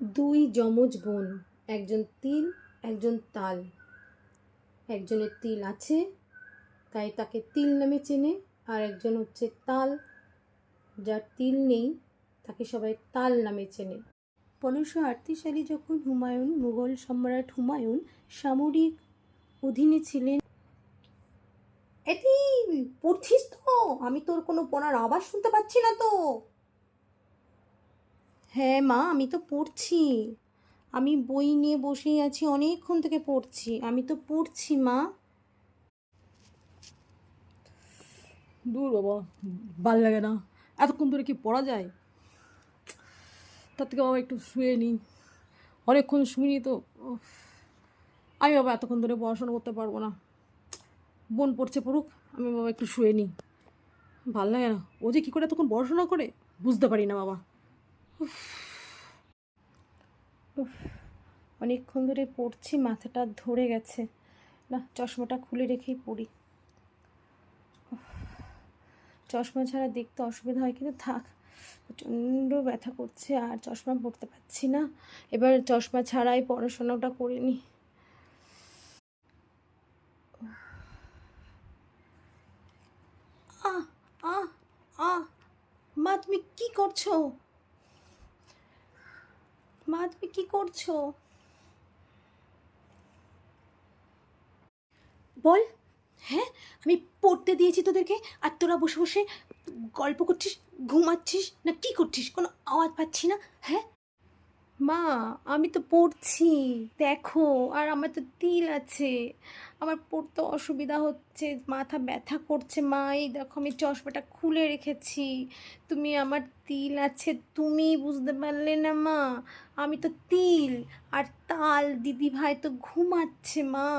দুই যমজ বোন, একজন তিল একজন তাল। একজনের তিল আছে তাই তাকে তিল নামে চেনে, আর একজন হচ্ছে তাল, যার তিল নেই তাকে সবাই তাল নামে চেনে। 1538 সালে যখন হুমায়ুন, মুঘল সম্রাট হুমায়ুন সামরিক অধীনে ছিলেন। এটি পড়ছিস তো? আমি তোর কোনো পড়ার আওয়াজ শুনতে পাচ্ছি না তো। হ্যাঁ মা, আমি তো পড়ছি। আমি বই নিয়ে বসেই আছি, অনেকক্ষণ থেকে পড়ছি। আমি তো পড়ছি মা। দূর বাবা, ভাল লাগে না, এতক্ষণ ধরে কি পড়া যায়? তার থেকে বাবা একটু শুয়ে নিই, অনেকক্ষণ শুইনি তো। আমি বাবা এতক্ষণ ধরে পড়াশোনা করতে পারবো না। বোন পড়ছে পড়ুক, আমি বাবা একটু শুয়ে নিই। ভাল লাগে না, ও যে কী করে এতক্ষণ পড়াশোনা করে বুঝতে পারি না বাবা। অনেকক্ষণ ধরে পড়ছি, মাথাটা ধরে গেছে। না, চশমাটা খুলে রেখেই পড়ি। চশমা ছাড়া দেখতে অসুবিধা হয়, কিন্তু থাক, প্রচণ্ড ব্যথা করছে আর চশমা পরতে পারছি না। এবার চশমা ছাড়াই পড়াশোনাটা করে নিই। আহ আহ আহ মা, তুমি কি করছো? মা, তুমি কি করছো? বল। হ্যাঁ, আমি পড়তে দিয়েছি তোদেরকে, আর তোরা বসে বসে গল্প করছিস, ঘুমাচ্ছিস না কি করছিস? কোনো আওয়াজ পাচ্ছি না। হ্যাঁ মা, আমি তো পড়ছি, দেখো, আর আমার তো তিল আছে, আমার পড়তে অসুবিধা হচ্ছে, মাথা ব্যথা করছে মা। এই দেখো, আমি চশমাটা খুলে রেখেছি, তুমি আমার তিল আছে তুমি বুঝতে পারলে না মা? আমি তো তিল, আর তাল দিদি ভাই তো ঘুমাচ্ছে মা।